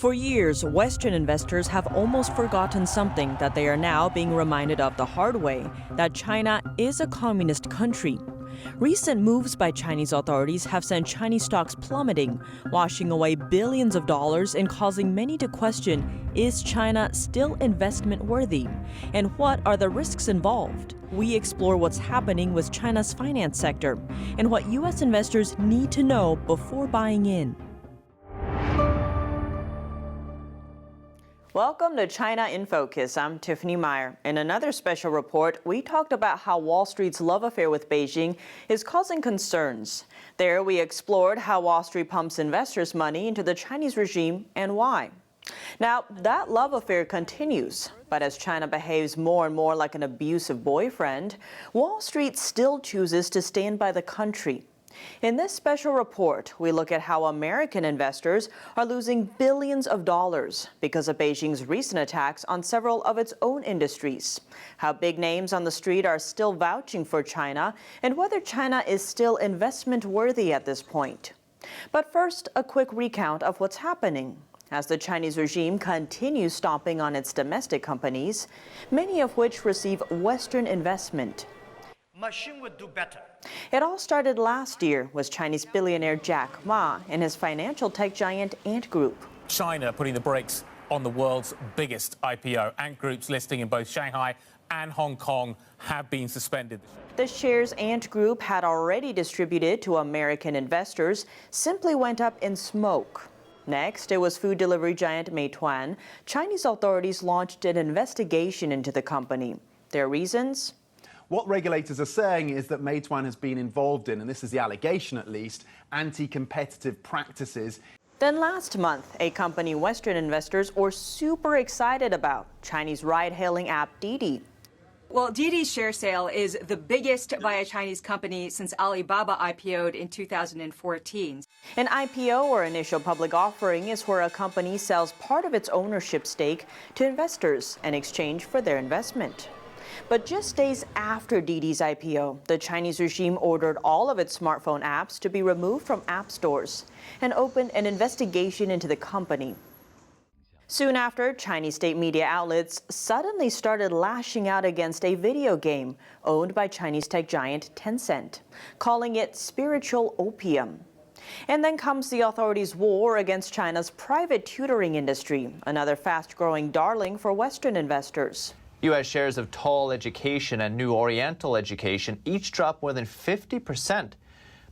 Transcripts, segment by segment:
For years, Western investors have almost forgotten something that they are now being reminded of the hard way, that China is a communist country. Recent moves by Chinese authorities have sent Chinese stocks plummeting, washing away billions of dollars and causing many to question, is China still investment worthy? And what are the risks involved? We explore what's happening with China's finance sector and what U.S. investors need to know before buying in. Welcome to China in Focus. I'm Tiffany Meyer. In another special report, we talked about how Wall Street's love affair with Beijing is causing concerns. There, we explored how Wall Street pumps investors' money into the Chinese regime and why. Now, that love affair continues, but as China behaves more and more like an abusive boyfriend, Wall Street still chooses to stand by the country. In this special report, we look at how American investors are losing billions of dollars because of Beijing's recent attacks on several of its own industries, how big names on the street are still vouching for China, and whether China is still investment worthy at this point. But first, a quick recount of what's happening. As the Chinese regime continues stomping on its domestic companies, many of which receive Western investment. Machine would do better. It all started last year with Chinese billionaire Jack Ma and his financial tech giant Ant Group. China putting the brakes on the world's biggest IPO. Ant Group's listing in both Shanghai and Hong Kong have been suspended. The shares Ant Group had already distributed to American investors simply went up in smoke. Next, it was food delivery giant Meituan. Chinese authorities launched an investigation into the company. Their reasons? What regulators are saying is that Meituan has been involved in, and this is the allegation at least, anti-competitive practices. Then last month, a company Western investors were super excited about, Chinese ride-hailing app Didi. Well, Didi's share sale is the biggest by a Chinese company since Alibaba IPO'd in 2014. An IPO, or initial public offering, is where a company sells part of its ownership stake to investors in exchange for their investment. But just days after Didi's IPO, the Chinese regime ordered all of its smartphone apps to be removed from app stores and opened an investigation into the company. Soon after, Chinese state media outlets suddenly started lashing out against a video game owned by Chinese tech giant Tencent, calling it spiritual opium. And then comes the authorities' war against China's private tutoring industry, another fast-growing darling for Western investors. U.S. shares of Toll Education and New Oriental Education each dropped more than 50%.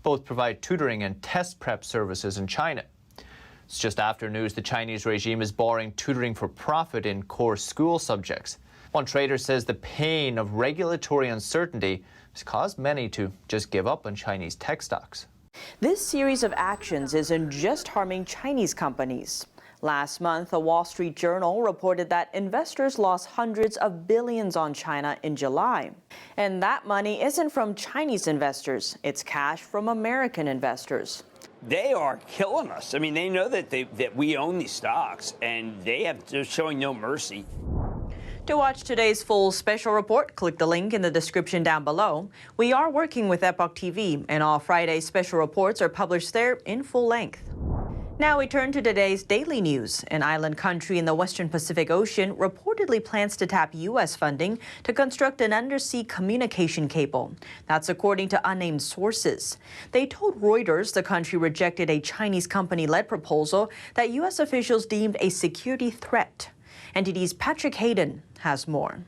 Both provide tutoring and test prep services in China. It's just after news the Chinese regime is barring tutoring for profit in core school subjects. One trader says the pain of regulatory uncertainty has caused many to just give up on Chinese tech stocks. This series of actions isn't just harming Chinese companies. Last month, a Wall Street Journal reported that investors lost hundreds of billions on China in July. And that money isn't from Chinese investors, it's cash from American investors. They are killing us. I mean, they know that we own these stocks, and they're showing no mercy. To watch today's full special report, click the link in the description down below. We are working with Epoch TV, and all Friday's special reports are published there in full length. Now we turn to today's daily news. An island country in the Western Pacific Ocean reportedly plans to tap U.S. funding to construct an undersea communication cable. That's according to unnamed sources. They told Reuters the country rejected a Chinese company-led proposal that U.S. officials deemed a security threat. NTD's Patrick Hayden has more.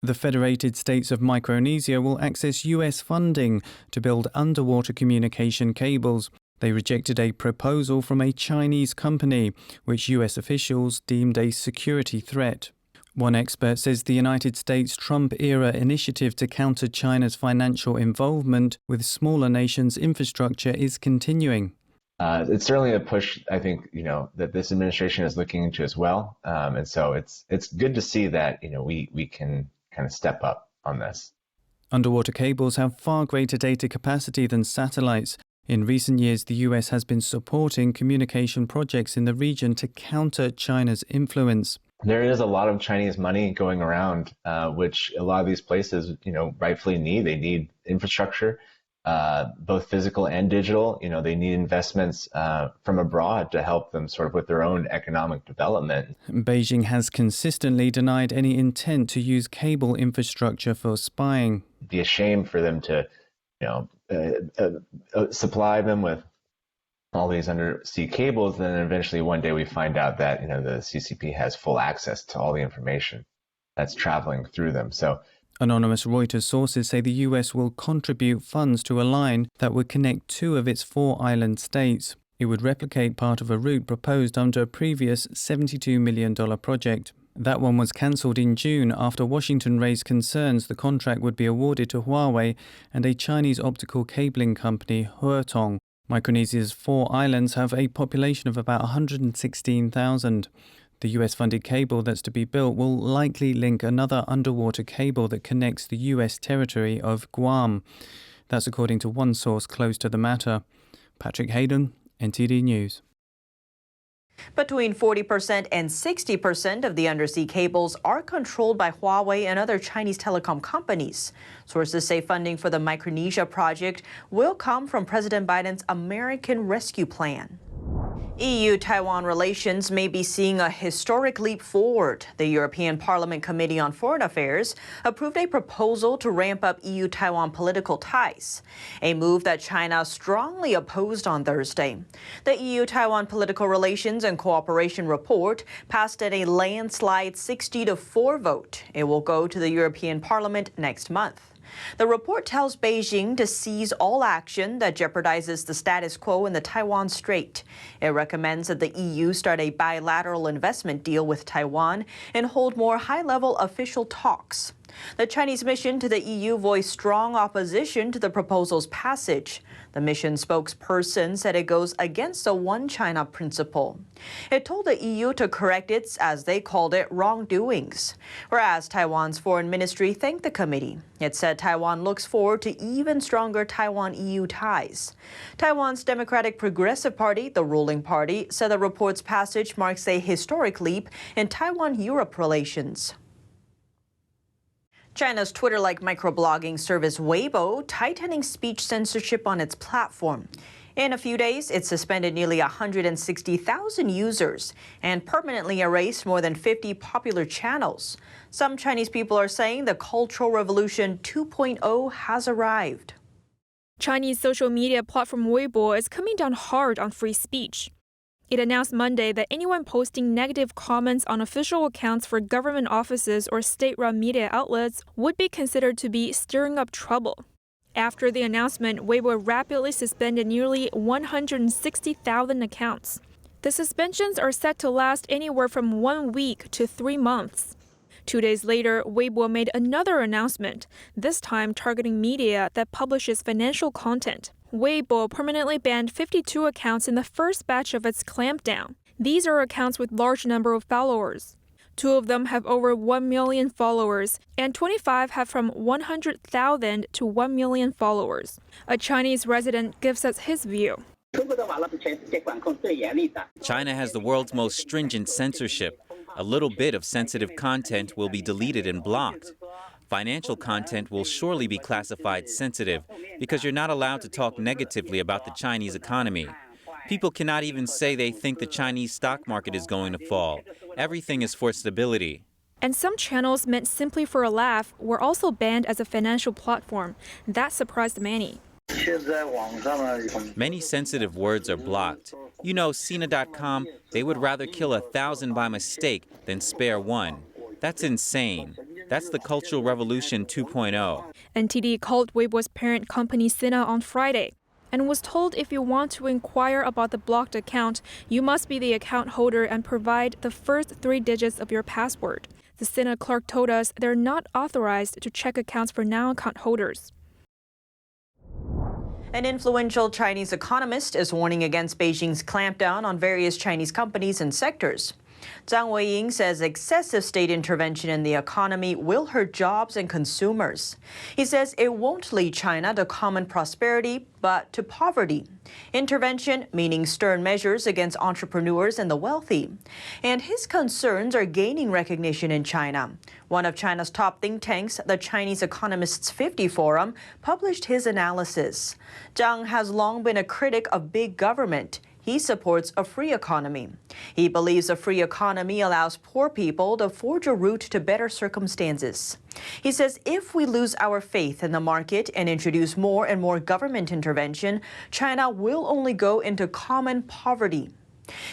The Federated States of Micronesia will access U.S. funding to build underwater communication cables. They rejected a proposal from a Chinese company, which U.S. officials deemed a security threat. One expert says the United States Trump-era initiative to counter China's financial involvement with smaller nations' infrastructure is continuing. It's certainly a push, I think, that this administration is looking into as well. And so it's good to see that, we can kind of step up on this. Underwater cables have far greater data capacity than satellites. In recent years, the U.S. has been supporting communication projects in the region to counter China's influence. There is a lot of Chinese money going around, which a lot of these places, rightfully need. They need infrastructure. both physical and digital. They need investments from abroad to help them sort of with their own economic development. Beijing has consistently denied any intent to use cable infrastructure for spying. It'd be a shame for them to, supply them with all these undersea cables, then eventually one day we find out that the CCP has full access to all the information that's traveling through them. So anonymous Reuters sources say the US will contribute funds to a line that would connect 2 of its 4 island states. It would replicate part of a route proposed under a previous $72 million project. That one was cancelled in June after Washington raised concerns the contract would be awarded to Huawei and a Chinese optical cabling company, Huatong. Micronesia's 4 islands have a population of about 116,000. The US-funded cable that's to be built will likely link another underwater cable that connects the US territory of Guam. That's according to one source close to the matter. Patrick Hayden, NTD News. Between 40% and 60% of the undersea cables are controlled by Huawei and other Chinese telecom companies. Sources say funding for the Micronesia project will come from President Biden's American Rescue Plan. EU-Taiwan relations may be seeing a historic leap forward. The European Parliament Committee on Foreign Affairs approved a proposal to ramp up EU-Taiwan political ties, a move that China strongly opposed on Thursday. The EU-Taiwan Political Relations and Cooperation Report passed at a landslide 60-4 vote. It will go to the European Parliament next month. The report tells Beijing to cease all action that jeopardizes the status quo in the Taiwan Strait. It recommends that the EU start a bilateral investment deal with Taiwan and hold more high-level official talks. The Chinese mission to the EU voiced strong opposition to the proposal's passage. The mission spokesperson said it goes against the One China principle. It told the EU to correct its, as they called it, wrongdoings. Whereas Taiwan's foreign ministry thanked the committee. It said Taiwan looks forward to even stronger Taiwan-EU ties. Taiwan's Democratic Progressive Party, the ruling party, said the report's passage marks a historic leap in Taiwan-Europe relations. China's Twitter-like microblogging service Weibo tightening speech censorship on its platform. In a few days, it suspended nearly 160,000 users and permanently erased more than 50 popular channels. Some Chinese people are saying the Cultural Revolution 2.0 has arrived. Chinese social media platform Weibo is coming down hard on free speech. It announced Monday that anyone posting negative comments on official accounts for government offices or state-run media outlets would be considered to be stirring up trouble. After the announcement, Weibo rapidly suspended nearly 160,000 accounts. The suspensions are set to last anywhere from 1 week to 3 months. 2 days later, Weibo made another announcement, this time targeting media that publishes financial content. Weibo permanently banned 52 accounts in the first batch of its clampdown. These are accounts with large number of followers. 2 of them have over 1 million followers, and 25 have from 100,000 to 1 million followers. A Chinese resident gives us his view. China has the world's most stringent censorship. A little bit of sensitive content will be deleted and blocked. Financial content will surely be classified sensitive because you're not allowed to talk negatively about the Chinese economy. People cannot even say they think the Chinese stock market is going to fall. Everything is for stability. And some channels meant simply for a laugh were also banned as a financial platform. That surprised many. Many sensitive words are blocked. You know, Sina.com, they would rather kill 1,000 by mistake than spare one. That's insane. That's the Cultural Revolution 2.0. NTD called Weibo's parent company Sina on Friday and was told if you want to inquire about the blocked account, you must be the account holder and provide the first 3 digits of your password. The Sina clerk told us they're not authorized to check accounts for non-account holders. An influential Chinese economist is warning against Beijing's clampdown on various Chinese companies and sectors. Zhang Weiying says excessive state intervention in the economy will hurt jobs and consumers. He says it won't lead China to common prosperity, but to poverty. Intervention meaning stern measures against entrepreneurs and the wealthy. And his concerns are gaining recognition in China. One of China's top think tanks, the Chinese Economists 50 Forum, published his analysis. Zhang has long been a critic of big government. He supports a free economy. He believes a free economy allows poor people to forge a route to better circumstances. He says if we lose our faith in the market and introduce more and more government intervention, China will only go into common poverty.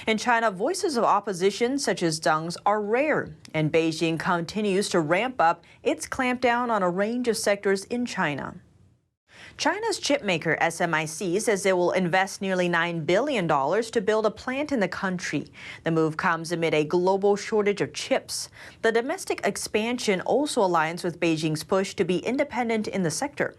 In China, voices of opposition such as Zhang's are rare, and Beijing continues to ramp up its clampdown on a range of sectors in China. China's chipmaker SMIC says it will invest nearly $9 billion to build a plant in the country. The move comes amid a global shortage of chips. The domestic expansion also aligns with Beijing's push to be independent in the sector.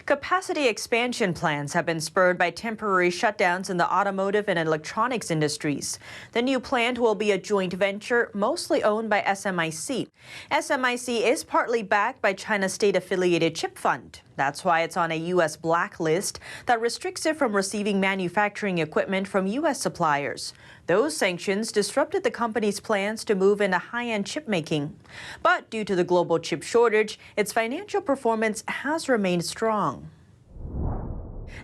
Capacity expansion plans have been spurred by temporary shutdowns in the automotive and electronics industries. The new plant will be a joint venture mostly owned by SMIC. SMIC is partly backed by China's state-affiliated chip fund. That's why it's on a U.S. blacklist that restricts it from receiving manufacturing equipment from U.S. suppliers. Those sanctions disrupted the company's plans to move into high-end chip making. But due to the global chip shortage, its financial performance has remained strong.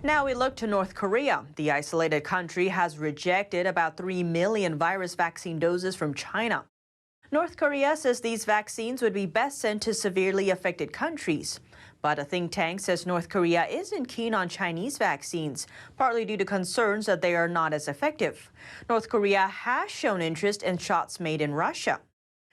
Now we look to North Korea. The isolated country has rejected about 3 million virus vaccine doses from China. North Korea says these vaccines would be best sent to severely affected countries. But a think tank says North Korea isn't keen on Chinese vaccines, partly due to concerns that they are not as effective. North Korea has shown interest in shots made in Russia.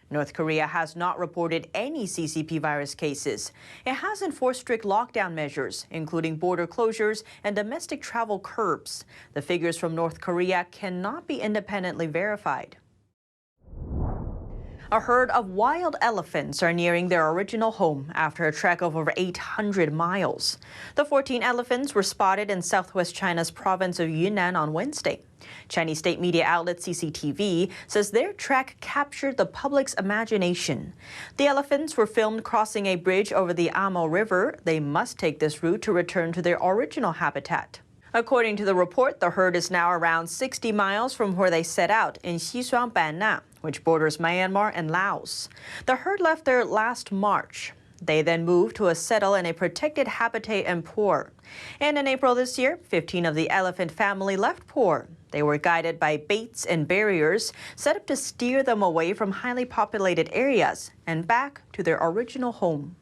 North Korea has not reported any CCP virus cases. It has enforced strict lockdown measures, including border closures and domestic travel curbs. The figures from North Korea cannot be independently verified. A herd of wild elephants are nearing their original home after a trek of over 800 miles. The 14 elephants were spotted in southwest China's province of Yunnan on Wednesday. Chinese state media outlet CCTV says their trek captured the public's imagination. The elephants were filmed crossing a bridge over the Amo River. They must take this route to return to their original habitat. According to the report, the herd is now around 60 miles from where they set out in Xishuangbanna, which borders Myanmar and Laos. The herd left there last March. They then moved to settle in a protected habitat in Por. And in April this year, 15 of the elephant family left Por. They were guided by baits and barriers set up to steer them away from highly populated areas and back to their original home.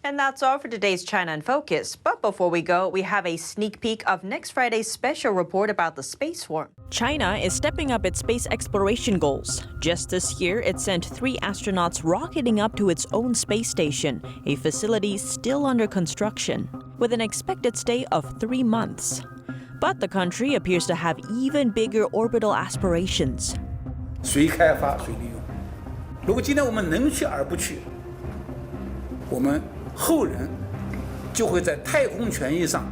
And that's all for today's China in Focus. But before we go, we have a sneak peek of next Friday's special report about the space forum. China is stepping up its space exploration goals. Just this year, it sent 3 astronauts rocketing up to its own space station, a facility still under construction, with an expected stay of 3 months. But the country appears to have even bigger orbital aspirations. 谁开发谁利用。如果今天我们能去而不去，我们后人就会在太空权益上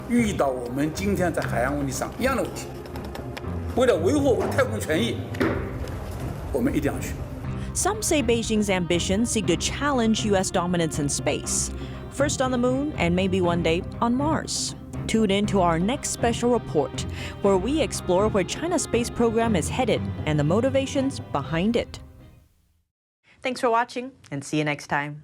遇到我们今天在海洋问题上一样的问题。为了维护我们的太空权益，我们一定要去。Some say Beijing's ambitions seek to challenge U.S. dominance in space, first on the moon and maybe one day on Mars. Tune in to our next special report, where we explore where China's space program is headed and the motivations behind it. Thanks for watching, and see you next time.